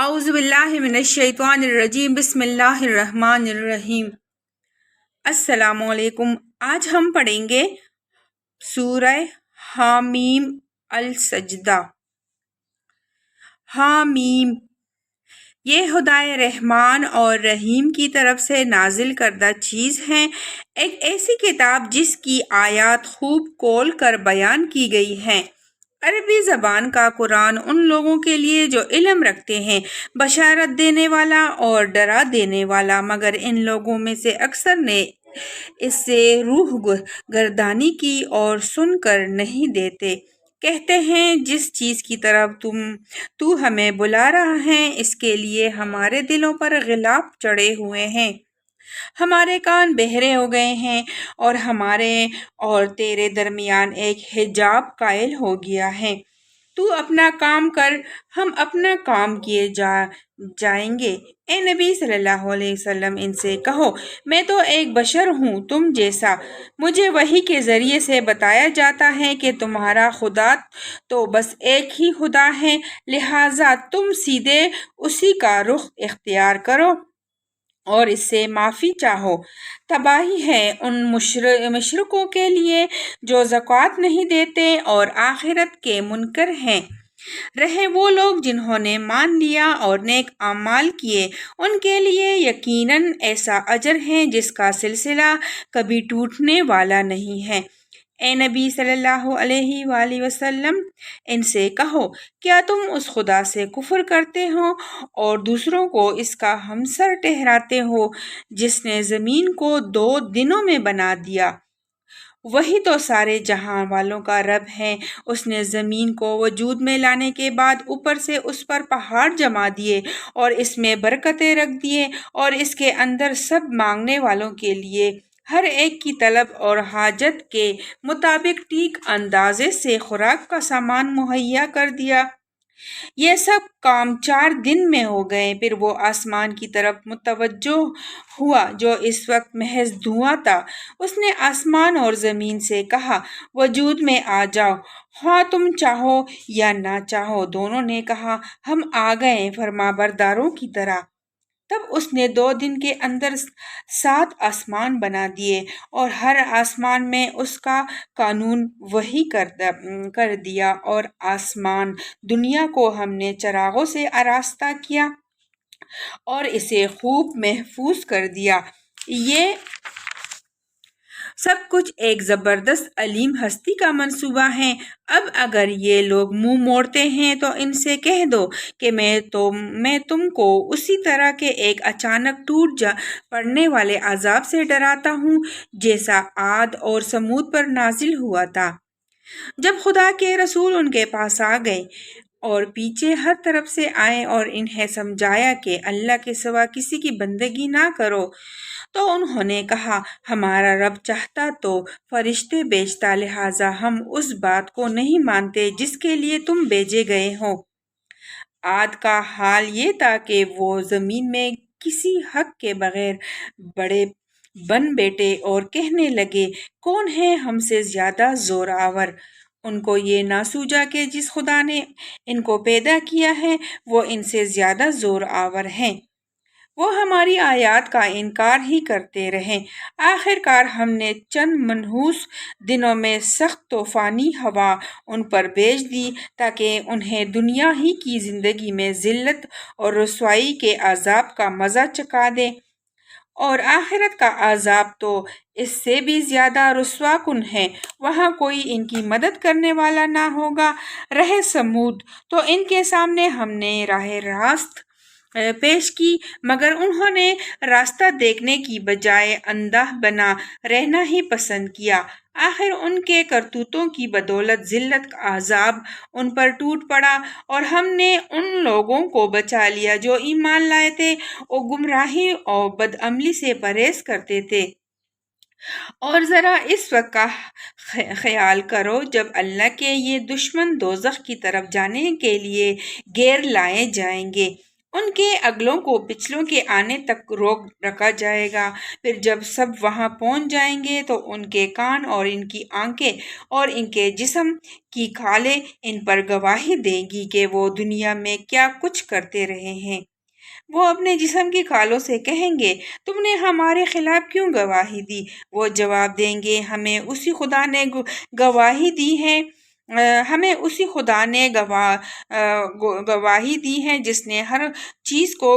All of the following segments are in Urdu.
اعوذ باللہ من الشیطان الرجیم بسم اللہ الرحمن الرحیم۔ السلام علیکم۔ آج ہم پڑھیں گے سورہ حامیم السجدہ۔ حامیم یہ خدائے رحمان اور رحیم کی طرف سے نازل کردہ چیز ہے، ایک ایسی کتاب جس کی آیات خوب کھول کر بیان کی گئی ہیں۔ عربی زبان کا قرآن ان لوگوں کے لیے جو علم رکھتے ہیں، بشارت دینے والا اور ڈرا دینے والا، مگر ان لوگوں میں سے اکثر نے اس سے روح گردانی کی اور سن کر نہیں دیتے۔ کہتے ہیں جس چیز کی طرف تو ہمیں بلا رہا ہے اس کے لیے ہمارے دلوں پر غلاف چڑھے ہوئے ہیں، ہمارے کان بہرے ہو گئے ہیں اور ہمارے اور تیرے درمیان ایک حجاب قائم ہو گیا ہے۔ تو اپنا کام کر، ہم اپنا کام کیے جائیں گے۔ اے نبی صلی اللہ علیہ وسلم ان سے کہو، میں تو ایک بشر ہوں تم جیسا، مجھے وحی کے ذریعے سے بتایا جاتا ہے کہ تمہارا خدا تو بس ایک ہی خدا ہے، لہٰذا تم سیدھے اسی کا رخ اختیار کرو اور اس سے معافی چاہو۔ تباہی ہے ان مشرکوں کے لیے جو زکوٰۃ نہیں دیتے اور آخرت کے منکر ہیں۔ رہے وہ لوگ جنہوں نے مان لیا اور نیک اعمال کیے، ان کے لیے یقیناً ایسا اجر ہے جس کا سلسلہ کبھی ٹوٹنے والا نہیں ہے۔ اے نبی صلی اللہ علیہ وآلہ وسلم ان سے کہو، کیا تم اس خدا سے کفر کرتے ہو اور دوسروں کو اس کا ہمسر ٹھہراتے ہو جس نے زمین کو 2 دنوں میں بنا دیا؟ وہی تو سارے جہاں والوں کا رب ہے۔ اس نے زمین کو وجود میں لانے کے بعد اوپر سے اس پر پہاڑ جما دیے اور اس میں برکتیں رکھ دیے اور اس کے اندر سب مانگنے والوں کے لیے ہر ایک کی طلب اور حاجت کے مطابق ٹھیک اندازے سے خوراک کا سامان مہیا کر دیا۔ یہ سب کام 4 دن میں ہو گئے۔ پھر وہ آسمان کی طرف متوجہ ہوا جو اس وقت محض دھواں تھا۔ اس نے آسمان اور زمین سے کہا، وجود میں آ جاؤ، خواہ تم چاہو یا نہ چاہو۔ دونوں نے کہا، ہم آ گئے فرمانبرداروں کی طرح۔ تب اس نے 2 دن کے اندر 7 آسمان بنا دیے اور ہر آسمان میں اس کا قانون وحی کر دیا، اور آسمان دنیا کو ہم نے چراغوں سے آراستہ کیا اور اسے خوب محفوظ کر دیا۔ یہ سب کچھ ایک زبردست علیم ہستی کا منصوبہ ہے۔ اب اگر یہ لوگ منہ موڑتے ہیں تو ان سے کہہ دو کہ میں تم کو اسی طرح کے ایک اچانک ٹوٹ پڑنے والے عذاب سے ڈراتا ہوں جیسا عاد اور سمود پر نازل ہوا تھا۔ جب خدا کے رسول ان کے پاس آ گئے اور پیچھے ہر طرف سے آئے اور انہیں سمجھایا کہ اللہ کے سوا کسی کی بندگی نہ کرو، تو انہوں نے کہا، ہمارا رب چاہتا تو فرشتے بھیجتا، لہٰذا ہم اس بات کو نہیں مانتے جس کے لیے تم بھیجے گئے ہو۔ عاد کا حال یہ تھا کہ وہ زمین میں کسی حق کے بغیر بڑے بن بیٹھے اور کہنے لگے، کون ہے ہم سے زیادہ زور آور؟ ان کو یہ نہ سوجا کہ جس خدا نے ان کو پیدا کیا ہے وہ ان سے زیادہ زور آور ہے۔ وہ ہماری آیات کا انکار ہی کرتے رہے۔ آخر کار ہم نے چند منحوس دنوں میں سخت طوفانی ہوا ان پر بھیج دی تاکہ انہیں دنیا ہی کی زندگی میں ذلت اور رسوائی کے عذاب کا مزہ چکھا دے، اور آخرت کا عذاب تو اس سے بھی زیادہ رسوا کن ہے، وہاں کوئی ان کی مدد کرنے والا نہ ہوگا۔ رہے سمود، تو ان کے سامنے ہم نے راہ راست پیش کی، مگر انہوں نے راستہ دیکھنے کی بجائے اندھا بنا رہنا ہی پسند کیا۔ آخر ان کے کرتوتوں کی بدولت ذلت کا عذاب ان پر ٹوٹ پڑا، اور ہم نے ان لوگوں کو بچا لیا جو ایمان لائے تھے اور گمراہی اور بدعملی سے پرہیز کرتے تھے۔ اور ذرا اس وقت کا خیال کرو جب اللہ کے یہ دشمن دوزخ کی طرف جانے کے لیے گھیر لائے جائیں گے۔ ان کے اگلوں کو پچھلوں کے آنے تک روک رکھا جائے گا۔ پھر جب سب وہاں پہنچ جائیں گے تو ان کے کان اور ان کی آنکھیں اور ان کے جسم کی کھالیں ان پر گواہی دیں گی کہ وہ دنیا میں کیا کچھ کرتے رہے ہیں۔ وہ اپنے جسم کی کھالوں سے کہیں گے، تم نے ہمارے خلاف کیوں گواہی دی؟ وہ جواب دیں گے، ہمیں اسی خدا نے گواہی دی ہے ہمیں اسی خدا نے گواہی دی ہے جس نے ہر چیز کو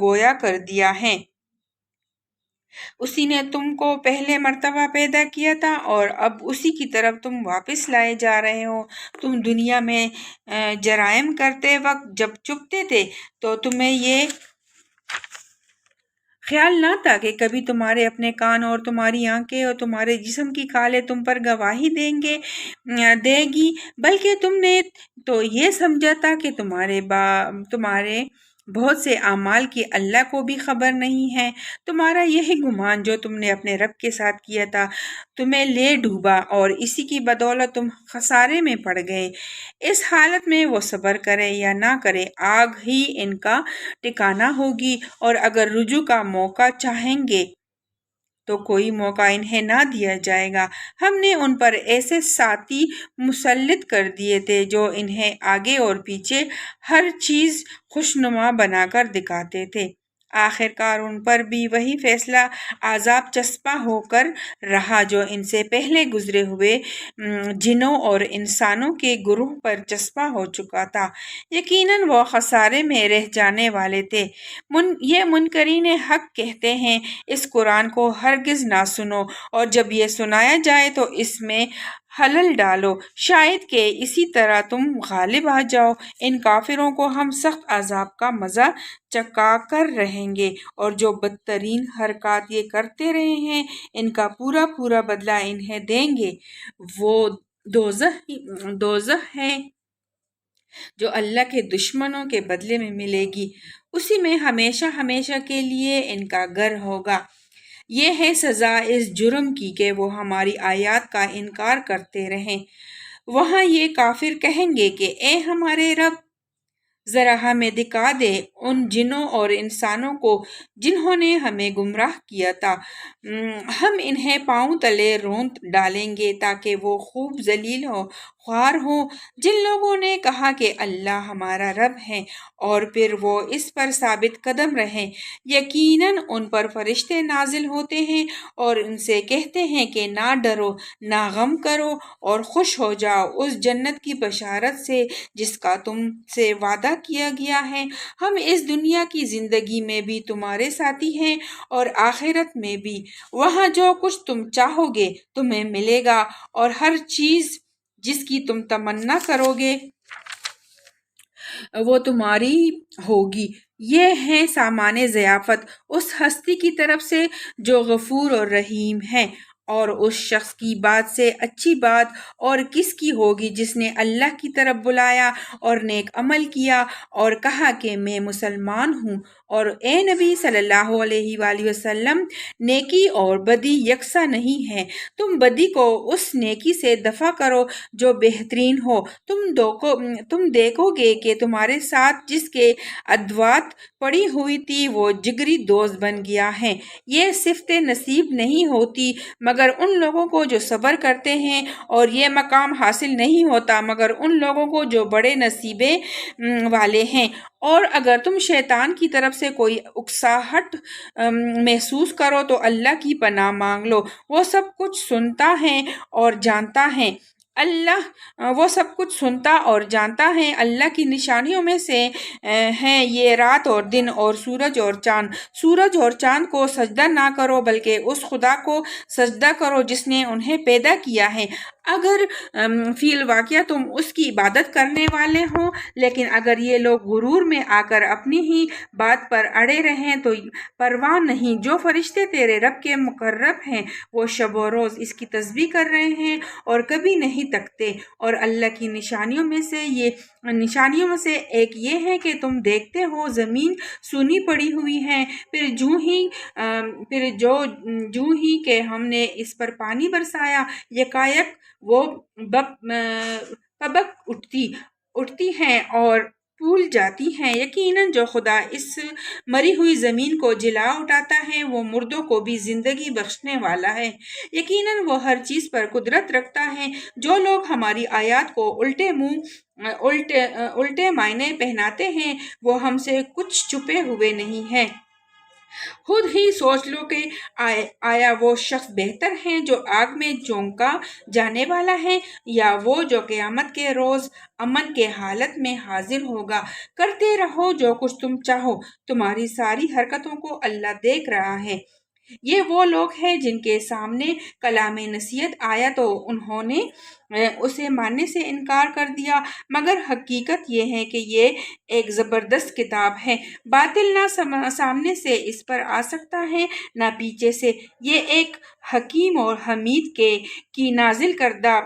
گویا کر دیا ہے۔ اسی نے تم کو پہلے مرتبہ پیدا کیا تھا اور اب اسی کی طرف تم واپس لائے جا رہے ہو۔ تم دنیا میں جرائم کرتے وقت جب چھپتے تھے تو تمہیں یہ خیال نہ تھا کہ کبھی تمہارے اپنے کان اور تمہاری آنکھیں اور تمہارے جسم کی کھالیں تم پر گواہی دے گی، بلکہ تم نے تو یہ سمجھا تھا کہ تمہارے بہت سے اعمال کی اللہ کو بھی خبر نہیں ہے۔ تمہارا یہی گمان جو تم نے اپنے رب کے ساتھ کیا تھا تمہیں لے ڈوبا اور اسی کی بدولت تم خسارے میں پڑ گئے۔ اس حالت میں وہ صبر کرے یا نہ کرے، آگ ہی ان کا ٹھکانہ ہوگی، اور اگر رجوع کا موقع چاہیں گے تو کوئی موقع انہیں نہ دیا جائے گا۔ ہم نے ان پر ایسے ساتھی مسلط کر دیے تھے جو انہیں آگے اور پیچھے ہر چیز خوشنما بنا کر دکھاتے تھے۔ آخر کار ان پر بھی وہی فیصلہ عذاب چسپاں ہو کر رہا جو ان سے پہلے گزرے ہوئے جنوں اور انسانوں کے گروہ پر چسپاں ہو چکا تھا۔ یقیناً وہ خسارے میں رہ جانے والے تھے۔ یہ منکرین حق کہتے ہیں، اس قرآن کو ہرگز نہ سنو، اور جب یہ سنایا جائے تو اس میں حلل ڈالو، شاید کہ اسی طرح تم غالب آ جاؤ۔ ان کافروں کو ہم سخت عذاب کا مزہ چکھا کر رہیں گے، اور جو بدترین حرکات یہ کرتے رہے ہیں ان کا پورا پورا بدلہ انہیں دیں گے۔ وہ دوزخ ہے جو اللہ کے دشمنوں کے بدلے میں ملے گی، اسی میں ہمیشہ ہمیشہ کے لیے ان کا گھر ہوگا۔ یہ ہے سزا اس جرم کی کہ وہ ہماری آیات کا انکار کرتے رہیں۔ وہاں یہ کافر کہیں گے کہ اے ہمارے رب، ذرا ہمیں دکھا دے ان جنوں اور انسانوں کو جنہوں نے ہمیں گمراہ کیا تھا، ہم انہیں پاؤں تلے رونت ڈالیں گے تاکہ وہ خوب ذلیل و خوار ہوں۔ جن لوگوں نے کہا کہ اللہ ہمارا رب ہے اور پھر وہ اس پر ثابت قدم رہیں، یقیناً ان پر فرشتے نازل ہوتے ہیں اور ان سے کہتے ہیں کہ نہ ڈرو، نہ غم کرو اور خوش ہو جاؤ اس جنت کی بشارت سے جس کا تم سے وعدہ کیا گیا ہے۔ ہم اس دنیا کی زندگی میں بھی تمہارے ساتھی ہیں اور آخرت میں بھی۔ وہاں جو کچھ تم چاہو گے تمہیں ملے گا، اور ہر چیز جس کی تم تمنا کرو گے وہ تمہاری ہوگی۔ یہ ہے سامان ضیافت اس ہستی کی طرف سے جو غفور اور رحیم ہے، اور اس شخص کی بات سے اچھی بات اور کس کی ہوگی جس نے اللہ کی طرف بلایا اور نیک عمل کیا اور کہا کہ میں مسلمان ہوں۔ اور اے نبی صلی اللہ علیہ وآلہ وسلم، نیکی اور بدی یکساں نہیں ہے، تم بدی کو اس نیکی سے دفع کرو جو بہترین ہو۔ تم دیکھو گے کہ تمہارے ساتھ جس کے ادوات پڑی ہوئی تھی وہ جگری دوست بن گیا ہے۔ یہ صفت نصیب نہیں ہوتی مگر ان لوگوں کو جو صبر کرتے ہیں، اور یہ مقام حاصل نہیں ہوتا مگر ان لوگوں کو جو بڑے نصیبے والے ہیں۔ اور اگر تم شیطان کی طرف سے کوئی اکساہٹ محسوس کرو تو اللہ کی پناہ مانگ لو، وہ سب کچھ سنتا ہے اور جانتا ہے۔ وہ سب کچھ سنتا اور جانتا ہے۔ اللہ کی نشانیوں میں سے ہیں یہ رات اور دن اور سورج اور چاند۔ سورج اور چاند کو سجدہ نہ کرو بلکہ اس خدا کو سجدہ کرو جس نے انہیں پیدا کیا ہے، اگر فی الواقع تم اس کی عبادت کرنے والے ہو۔ لیکن اگر یہ لوگ غرور میں آ کر اپنی ہی بات پر اڑے رہیں تو پرواہ نہیں، جو فرشتے تیرے رب کے مقرب ہیں وہ شب و روز اس کی تسبیح کر رہے ہیں اور کبھی نہیں تھکتے۔ اور اللہ کی نشانیوں میں سے ایک یہ ہے کہ تم دیکھتے ہو زمین سونی پڑی ہوئی ہے، پھر جوں ہی کہ ہم نے اس پر پانی برسایا یکایک وہ پھبک اٹھتی ہیں اور بھول جاتی ہیں۔ یقیناً جو خدا اس مری ہوئی زمین کو جلا اٹھاتا ہے وہ مردوں کو بھی زندگی بخشنے والا ہے۔ یقیناً وہ ہر چیز پر قدرت رکھتا ہے۔ جو لوگ ہماری آیات کو الٹے معنی پہناتے ہیں وہ ہم سے کچھ چھپے ہوئے نہیں ہیں۔ خود ہی سوچ لو کہ آیا وہ شخص بہتر ہے جو آگ میں جھونکا جانے والا ہے، یا وہ جو قیامت کے روز امن کے حالت میں حاضر ہوگا۔ کرتے رہو جو کچھ تم چاہو، تمہاری ساری حرکتوں کو اللہ دیکھ رہا ہے۔ یہ وہ لوگ ہیں جن کے سامنے کلام نصیحت آیا تو انہوں نے اسے ماننے سے انکار کر دیا، مگر حقیقت یہ ہے کہ یہ ایک زبردست کتاب ہے۔ باطل نہ سامنے سے اس پر آ سکتا ہے نہ پیچھے سے۔ یہ ایک حکیم اور حمید کی نازل کردہ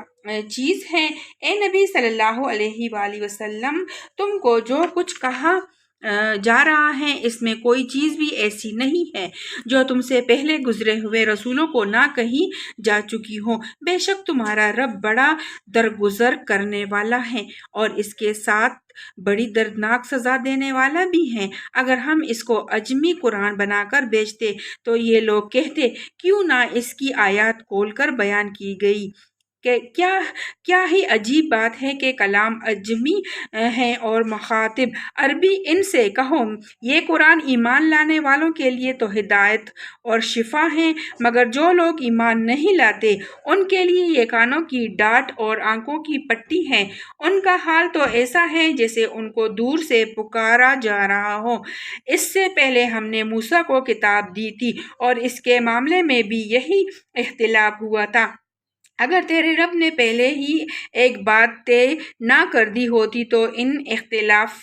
چیز ہے۔ اے نبی صلی اللہ علیہ وآلہ وسلم، تم کو جو کچھ کہا جا رہا ہے اس میں کوئی چیز بھی ایسی نہیں ہے جو تم سے پہلے گزرے ہوئے رسولوں کو نہ کہی جا چکی ہو۔ بے شک تمہارا رب بڑا درگزر کرنے والا ہے اور اس کے ساتھ بڑی دردناک سزا دینے والا بھی ہے۔ اگر ہم اس کو اعجمی قرآن بنا کر بیچتے تو یہ لوگ کہتے کیوں نہ اس کی آیات کھول کر بیان کی گئی۔ کہ کیا ہی عجیب بات ہے کہ کلام اعجمی ہے اور مخاطب عربی۔ ان سے کہو یہ قرآن ایمان لانے والوں کے لیے تو ہدایت اور شفا ہے، مگر جو لوگ ایمان نہیں لاتے ان کے لیے یہ کانوں کی ڈانٹ اور آنکھوں کی پٹی ہے۔ ان کا حال تو ایسا ہے جیسے ان کو دور سے پکارا جا رہا ہو۔ اس سے پہلے ہم نے موسیٰ کو کتاب دی تھی اور اس کے معاملے میں بھی یہی اختلاف ہوا تھا۔ اگر تیرے رب نے پہلے ہی ایک بات طے نہ کر دی ہوتی تو ان اختلاف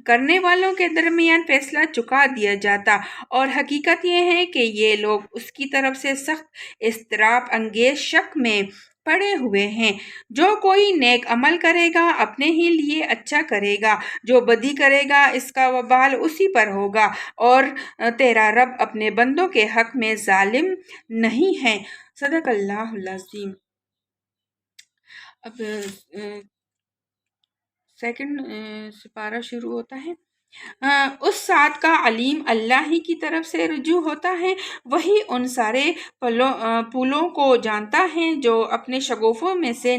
کرنے والوں کے درمیان فیصلہ چکا دیا جاتا، اور حقیقت یہ ہے کہ یہ لوگ اس کی طرف سے سخت اضطراب انگیز شک میں پڑے ہوئے ہیں۔ جو کوئی نیک عمل کرے گا اپنے ہی لیے اچھا کرے گا، جو بدی کرے گا اس کا وبال اسی پر ہوگا، اور تیرا رب اپنے بندوں کے حق میں ظالم نہیں ہے۔ صدق اللہ العظیم۔ اب سیکنڈ سپارہ شروع ہوتا ہے۔ اس ساتھ کا علیم اللہ ہی کی طرف سے رجوع ہوتا ہے، وہی ان سارے پھولوں کو جانتا ہے جو اپنے شگوفوں میں سے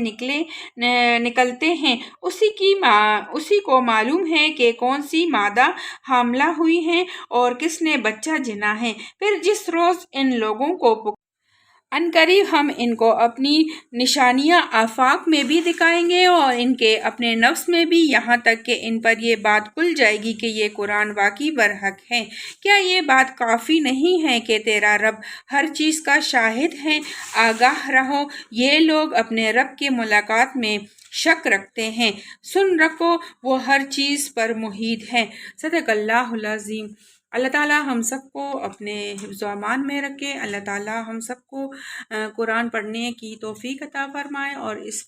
نکلتے ہیں۔ اسی کو معلوم ہے کہ کون سی مادہ حاملہ ہوئی ہے اور کس نے بچہ جنا ہے۔ پھر جس روز ان لوگوں کو عنقریب ہم ان کو اپنی نشانیاں آفاق میں بھی دکھائیں گے اور ان کے اپنے نفس میں بھی، یہاں تک کہ ان پر یہ بات کھل جائے گی کہ یہ قرآن واقعی برحق ہے۔ کیا یہ بات کافی نہیں ہے کہ تیرا رب ہر چیز کا شاہد ہے؟ آگاہ رہو، یہ لوگ اپنے رب کے ملاقات میں شک رکھتے ہیں۔ سن رکھو، وہ ہر چیز پر محیط ہے۔ صدق اللہ العظیم۔ اللہ تعالیٰ ہم سب کو اپنے حفظ و امان میں رکھے۔ اللہ تعالیٰ ہم سب کو قرآن پڑھنے کی توفیق عطا فرمائے اور اس